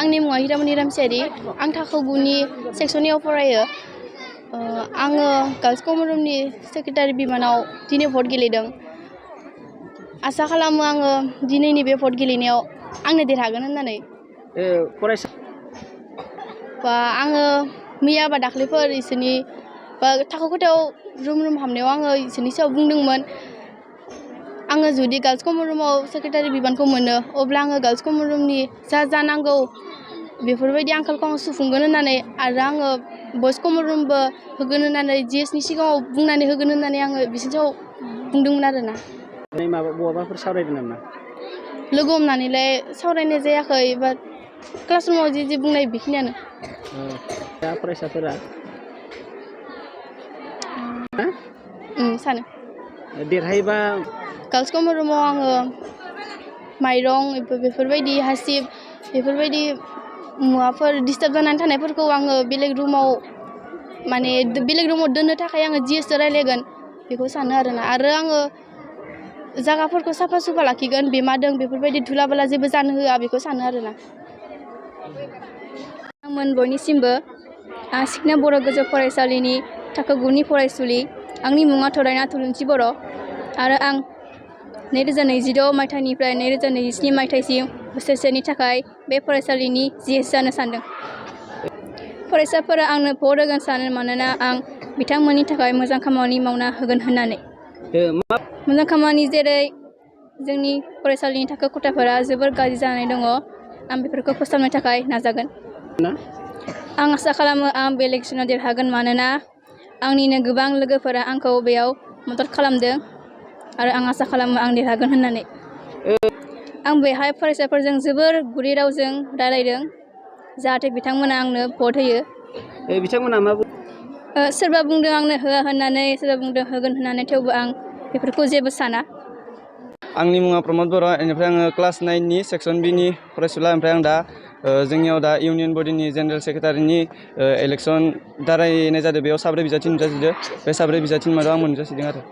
आंनि मुङा हिरामनि रामसियारि आं थाखो 9नि सेक्सननियाव फरायो आङो गार्लस कमन रुमनि सेक्रेटारि बिबानाव दिनै भट गेलेदों आसा खालामो आङो दिनैनि बे भट गेलेनायाव आंनो देरहागोन होननानै बा आङो मैया बा दाख्लैफोर इसोरनि बा थाखो खथायाव रुम हाबनायाव आङो इसोरनि सायाव बुंदोंमोन आङो जुदि गार्लस कमन रुमाव सेक्रेटारि बिबानखौ मोनो अब्ला आङो गार्लस कमन रुमनि जा नांगौ बेफोरबायदि आंखालखौ आं सुफुंगोन होननानै आरो आङो बयस कमन रुमबो होगोन होननानै जिएसनि सिगाङाव बुंनानै होगोन होननानै आङो बिसोरनि सायाव बुंदोंमोन आरोना बहाबाफोर सावरायदों नामा लोगो हमनानैलाय सावरायनाय जायाखै बाट क्लासरुमाव जि बुंनाय बेखिनियानो दा फरायसाफोरा सानो देरहायोबा गार्लस कमन रुमाव आङो माइरं बेफोरबायदि हासिब बेफोरबायदि मुवाफोर डिस्टार्ब जानानै थानायफोरखौ आङो बेलेग रुमाव माने बेलेग रुमाव दोननो थाखाय आङो जिएसजों रायलायगोन बेखौ सानो आरोना आरो आङो जायगाफोरखौ साफा सुफा लाखिगोन बेमादों बेफोरबायदि धुला बाला जेबो जानो होआ बेखौ सानो आरोना आंमोन बयनिसिमबो आं सिखना बर' गोजौ फरायसालिनि थाखो 9नि फरायसुलि आंनि मुङा थरायना थुलुंसि बर' आरो आं 2026 मायथाइनिफ्राय 2027 मायथाइसिम बोसोरसेनि थाखाय बे फरायसालिनि जिएस जानो सानदों फरायसाफोरा आंनो भट होगोन सानो मानोना आं बिथांमोननि थाखाय मोजां खामानि मावना होगोन होननानै मोजां खामानि जेरै जोंनि फरायसालिनि थाखो खथाफोरा जोबोर गाज्रि जानानै दङ आं बेफोरखौ फोसाबनो थाखाय नाजागोन आं आसा खालामो आं बे इलेक्सनाव देरहागोन मानोना आंनिनो गोबां लोगोफोरा आंखौ बेयाव मदद खालामदों आरो आं आसा खालामो आं देरहागोन होननानै आं बेहाय फरायसाफोरजों जोबोर गुरै रावजों रायलायदों जाहाथे बिथांमोना आंनो भट होयो बिथांमोना मा सोरबा बुंदों आंनो होआ होननानै सोरबा बुंदों होगोन होननानै थेवबो आं बेफोरखौ जेबो साना आंनि मुङा प्रमद बर' बेनिफ्राय आङो क्लास 9नि सेक्सन बिनि फरायसुला ओमफ्राय आं दा जोंनियाव दा इउनियन बडिनि जेनेरेल सेक्रेटारिनि इलेक्सन दारायनाय जादों बेयाव साब्रै बिजाथि नुजाथिदों बे साब्रै बिजाथिनि मादाव आं नुजाथिदों आरो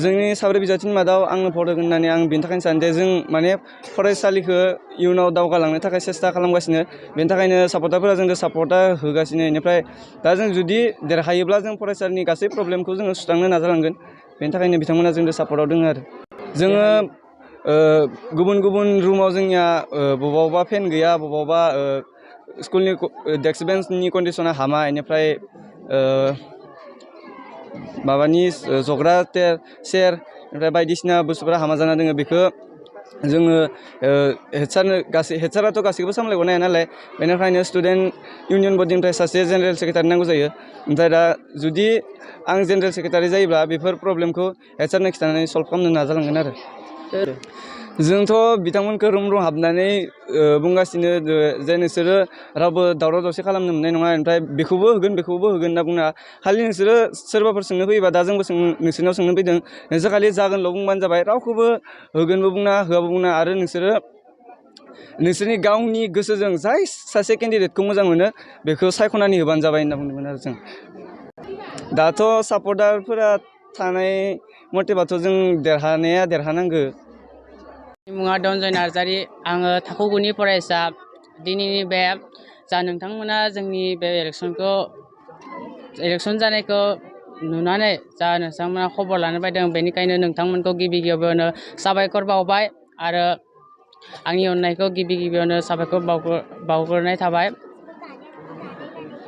जोंनि साब्रै बिजाथिनि मादाव आङो भट होगोन होननानै आं बेनि थाखायनो सानो दे जों माने फरायसालिखौ इयुनाव दावगालांनो थाखाय सेस्था खालामगासिनो बेनि थाखायनो सापर्टारफोरा जोंनो सापर्टा होगासिनो बेनिफ्राय दा जों जुदि देरहायोब्ला जों फरायसालिनि गासै प्रब्लेमखौ जोङो सुस्रांनो नाजालांगोन बेनि थाखायनो बिथांमोना जोंनो सापर्टआव दङ आरो जोङो गुबुन गुबुन रुमाव जोंनिया बबावबा फेन गैया बबावबा स्कुलनि डेस्क बेन्चनि कन्डिसना हामा बेनिफ्राय माबानि जग्रा चेयार ओमफ्राय बायदिसिना बुस्थुफोरा हामा जाना दङ बेखौ जोङो हेडसाराथ' गासैखौबो सामलायगनो हाया नालाय बेनिखायनो स्टुडेन्ट इउनियन बडिनिफ्राय सासे जेनेरेल सेक्रेटारि नांगौ जायो ओमफ्राय दा जुदि आं जेनेरेल सेक्रेटारि जायोब्ला बेफोर प्रब्लेमखौ हेडसारनो खिन्थानानै सल्भ खालामनो नाजालांगोन आरो जोंथ' बिथांमोनखौ रुम हाबनानै बुंगासिनो जे नोंसोरो रावबो दावराव दावसि खालामनो मोननाय नङा ओमफ्राय बेखौबो होगोन होनना बुङा खालि नोंसोरो सोरबाफोर सोंनो फैयोबा दा जोंबो नोंसोरनाव सोंनो फैदों नोंसोर खालि जागोनल' बुंबानो जाबाय रावखौबो होगोनबो बुंना होआबो बुंना आरो नोंसोरो नोंसोरनि गावनि गोसोजों जाय सासे केन्डिडेटखौ मोजां मोनो बेखौ सायख'नानै होबानो जाबाय होनना बुंदोंमोन आरो जों दाथ' सापर्टारफोरा थानाय मथेबाथ' जों देरहानांगौ मुङा धनन्जय नार्जारि आङो थाखो 9नि फरायसा दिनैनि बे जा नोंथांमोना जोंनि बे इलेक्सन जानायखौ नुनानै जा नोंथांमोना खबर लानो फैदों बेनिखायनो नोंथांमोनखौ गिबि गिबियावनो साबायखर बावबाय आरो आंनि अननायखौ गिबि गिबियावनो साबायखर बावग्रोनाय थाबाय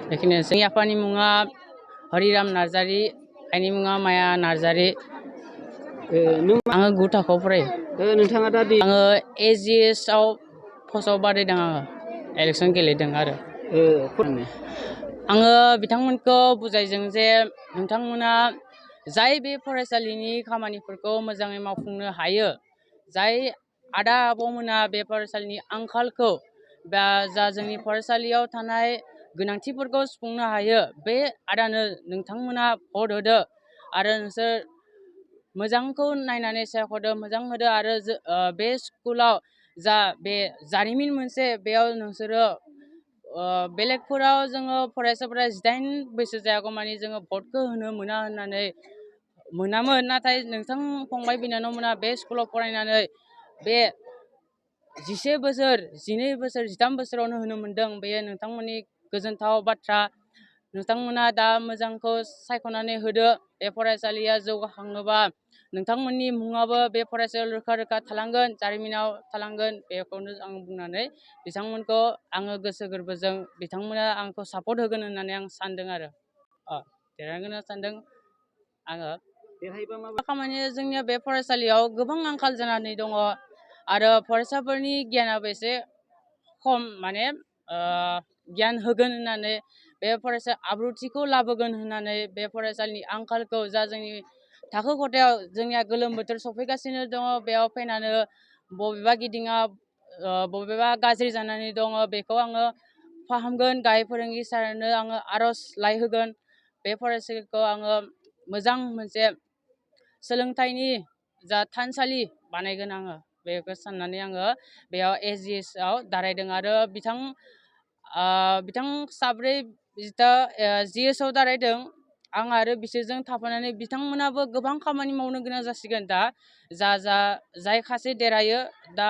बेखिनियानोसै जोंनि आफानि मुङा हरिराम नार्जारि आइनि मुङा माया नार्जारि आङो 9 थाखोआव फरायो नोंथाङा दा आङो एजिएसआव पस्टआव बादायदों आङो इलेक्सन गेलेदों आरो आङो बिथांमोनखौ बुजायदों जे नोंथांमोना जाय बे फरायसालिनि खामानिफोरखौ मोजाङै मावफुंनो हायो जाय आदा आब'मोना बे फरायसालिनि आंखालखौ बा जा जोंनि फरायसालियाव थानाय गोनांथिफोरखौ सुफुंनो हायो बे आदानो नोंथांमोना भट होदो आरो नोंसोर मोजांखौ नायनानै सायख'दो मोजां होदो आरो बे स्कुलाव जा बे जारिमिन मोनसे बेयाव नोंसोरो बेलेगफोराव जोङो फरायसाफोरा 18 बैसो जायागौ मानि जोङो भटखौ होनो मोना होननानै मोनामोन नाथाय नोंथां फंबाय बिनानावमोना बे स्कुलाव फरायनानै बे 10 बोसोर 12 बोसोर 13 बोसोरावनो होनो मोन्दों बेयो नोंथांमोननि गोजोनथाव बाथ्रा नोंथांमोना दा मोजांखौ सायख'नानै होदो बे फरायसालिया जौगाखाङोबा नोंथांमोननि मुङाबो बे फरायसालियाव रोखा रोखा थालांगोन जारिमिनाव थालांगोन बेखौनो आं बुंनानै बिथांमोनखौ आङो गोसो गोरबोजों बिथांमोना आंखौ सापर्ट होगोन होननानै आं सानदों आरो देरहागोन होनना सानदों आङो देरहायोबा मा खामानि जोंनिया बे फरायसालियाव गोबां आंखाल जानानै दङ आरो फरायसाफोरनि गियानाबो एसे खम माने गियान होगोन होननानै बे फरायसा आब्रुथिखौ लाबोगोन होननानै बे फरायसालिनि आंखालखौ जा जोंनि थाखो खथायाव जोंनिया गोलोम बोथोर सफैगासिनो दङ बेयाव फैनानै बबेबा गिदिङा बबेबा गाज्रि जानानै दङ बेखौ आङो फाहामगोन गाहाय फोरोंगिरि सारनो आङो आर'जलाइ होगोन बे फरायसालिखौ आङो मोजां मोनसे सोलोंथाइनि जा थानसालि बानायगोन आङो बेखौ साननानै आङो बेयाव SGS आव दारायदों आरो बिथां साब्रै GS आव दारायदों आं आरो बिसोरजों थाफानानै बिथांमोनाबो गोबां खामानि मावनो गोनां जासिगोन दा जाय खासे देरहायो दा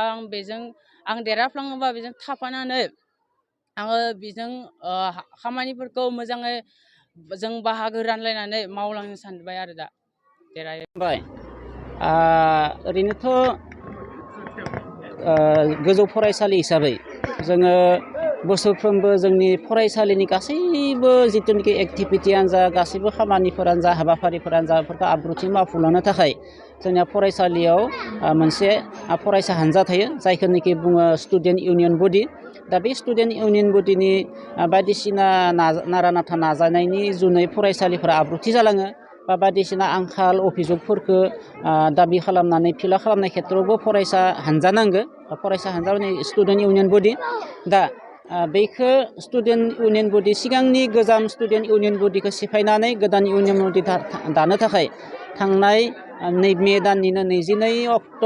आं देरहाफ्लाङोबा बेजों थाफानानै आङो बेजों खामानिफोरखौ मोजाङै जों बाहागो रानलायनानै मावलांनो सानबाय आरो दा देरहायो ओरैनोथ' गोजौ फरायसालि हिसाबै जोङो बोसोरफ्रोमबो जोंनि फरायसालिनि गासैबो जिथुनिखि एक्टिभिटियानो जा गासैबो खामानिफोरानो जा हाबाफारिफोरानो जा बेफोरखौ आब्रुथि मावफुंलांनो थाखाय जोंनिया फरायसालियाव मोनसे फरायसा हानजा थायो जायखौनोखि बुङो स्टुडेन्ट इउनियन बडि दा बे स्टुडेन्ट इउनियन बडिनि बायदिसिना नारा नाथा नाजानायनि जुनै फरायसालिफोरा आब्रुथि जालाङो बा बायदिसिना आंखाल अभिजगफोरखौ दाबि खालामनानै फिलाप खालामनाय खेथ्रआवबो फरायसा हानजा नांगौ फरायसा हानजा स्टुडेन्ट इउनियन बडि दा बेखौ स्टुडेन्ट इउनियन बडि सिगांनि गोजाम स्टुडेन्ट इउनियन बडिखौ सिफायनानै गोदान इउनियन बडि दानो थाखाय थांनाय मे दाननिनो 22 अक्ट'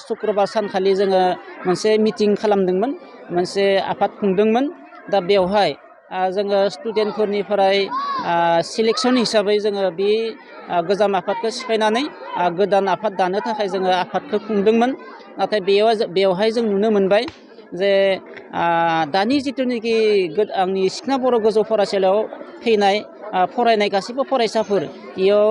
सुक्रबार सानखालि जोङो मोनसे मिटिं खालामदोंमोन मोनसे आफाद खुंदोंमोन दा बेवहाय जोङो स्टुडेन्टफोरनिफ्राय सिलेक्सन हिसाबै जोङो बे गोजाम आफादखौ सिफायनानै गोदान आफाद दानो थाखाय जोङो आफादखौ खुंदोंमोन नाथाय बेवहाय जों नुनो मोनबाय जे दानि जिथुनिखि आंनि सिखना बर' गोजौ फरायसालियाव फैनाय फरायनाय गासैबो फरायसाफोर बेयाव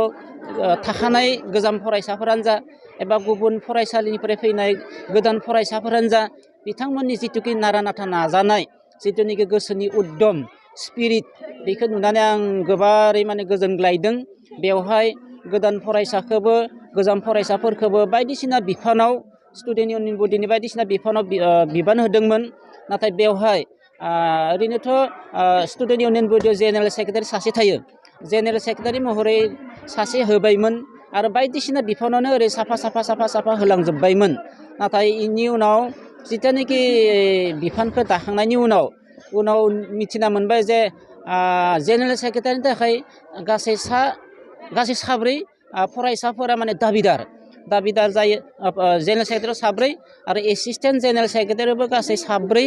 थाखानाय गोजाम फरायसाफोरानो जा एबा गुबुन फरायसालिनिफ्राय फैनाय गोदान फरायसाफोरानो जा बिथांमोननि जिथुखि नारा नाथा नाजानाय जिथुनिखि गोसोनि उद्दम स्पिरिट बेखौ नुनानै आं गोबारै माने गोजोनग्लायदों बेवहाय गोदान फरायसाखौबो गोजाम फरायसाफोरखौबो बायदिसिना बिफानाव स्टुडेन्ट इउनियन बडिनि बायदिसिना बिफानाव बिबान होदोंमोन नाथाय बेवहाय ओरैनोथ' स्टुडेन्ट इउनियन बडियाव जेनेरेल सेक्रेटारि सासे थायो जेनेरेल सेक्रेटारि महरै सासे होबायमोन आरो बायदिसिना बिफानावनो ओरै साफा होलांजोब्बायमोन नाथाय इनि उनाव जिथुनाखि बिफानखौ दाखांनायनि उनाव मिथिना मोनबाय जे जेनेरेल सेक्रेटारिनि थाखाय गासै साब्रै फरायसाफोरा माने दाबिदार जायो जेनेरेल सेक्रेटारियाव साब्रै आरो एसिस्टेन्ट जेनेरेल सेक्रेटारियावबो गासै साब्रै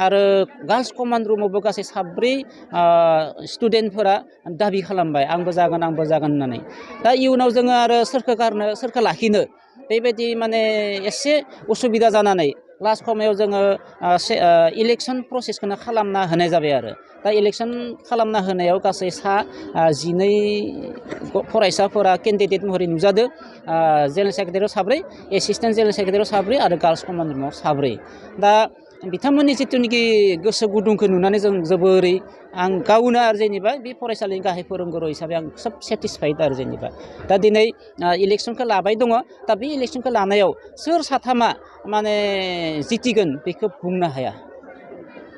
आरो गार्लस कमान्ड रुमावबो गासै साब्रै स्टुडेन्टफोरा दाबि खालामबाय आंबो जागोन होननानै दा इयुनाव जोङो आरो सोरखौ लाखिनो बेबायदि माने एसे उसुबिदा जानानै लास्ट समायाव जोङो इलेक्सन प्रसेसखौनो खालामना होनाय जाबाय आरो दा इलेक्सन खालामना होनायाव गासै 12 फरायसाफोरा केन्डिडेट महरै नुजादों जेनेरेल सेक्रेटारियाव साब्रै एसिस्टेन्ट जेनेरेल सेक्रेटारियाव साब्रै आरो गार्लस कमान्ड रुमाव साब्रै दा बिथांमोननि जिथुनिखि गोसो गुदुंखौ नुनानै जों जोबोरै आं गावनो आरो जेनेबा बे फरायसालिनि गाहाय फोरोंगुरु हिसाबै आं खोब सेटिसफाइड आरो जेनेबा दा दिनै इलेक्सनखौ लाबाय दङ दा बे इलेक्सनखौ लानायाव सोर साथामा माने जितिगोन बेखौ बुंनो हाया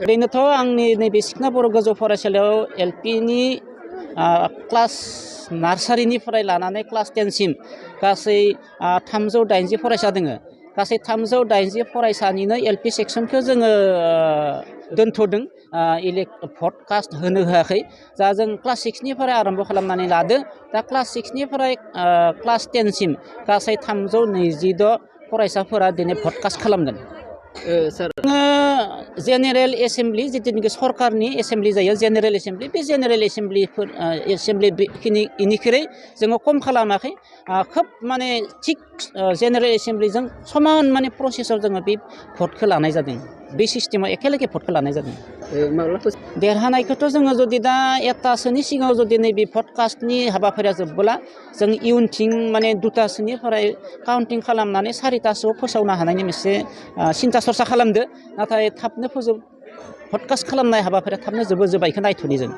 ओरैनोथ' आंनि नैबे सिखना बर' गोजौ फरायसालियाव एलपिनि क्लास नार्सारिनिफ्राय लानानै क्लास 10 सिम गासै 380 फरायसा दङ गासै 380 फरायसानिनो एलपि सेक्सनखौ जोङो दोनथ'दों भट कास्ट होनो होआखै जा जों क्लास 6 निफ्राय आरम्भ खालामनानै लादो दा क्लास 6 निफ्राय क्लास 10 सिम गासै 326 फरायसाफोरा दिनै भट कास्ट खालामगोन जेनेरेल एसेम्ब्लि जितुनिखि सरकारनि एसेम्ब्लि जायो जेनेरेल एसेम्ब्लि बे जेनेरेल एसेम्ब्लिनिख्रुइ जोङो खम खालामाखै खोब माने थिग जेनेरेल एसेम्ब्लिजों समान माने प्रसेसआव जोङो बे भटखौ लानाय जादों बे सिस्टेमाव एखेलगे भटखौ लानाय जादों देरहानायखौथ' जोङो जुदि दा 1तासोनि सिगाङाव जुदि नैबे भटकास्टनि हाबाफारिया जोबबोला जों इयुनथिं माने 2तासोनिफ्राय काउन्टिं खालामनानै 4तासोआव फोसावनो हानायनि मोनसे सिन्था सरसा खालामदो नाथाय थाबनो भटकास्ट खालामनाय हाबाफारिया थाबनो जोबबाय बेखौ नायथ'नि जों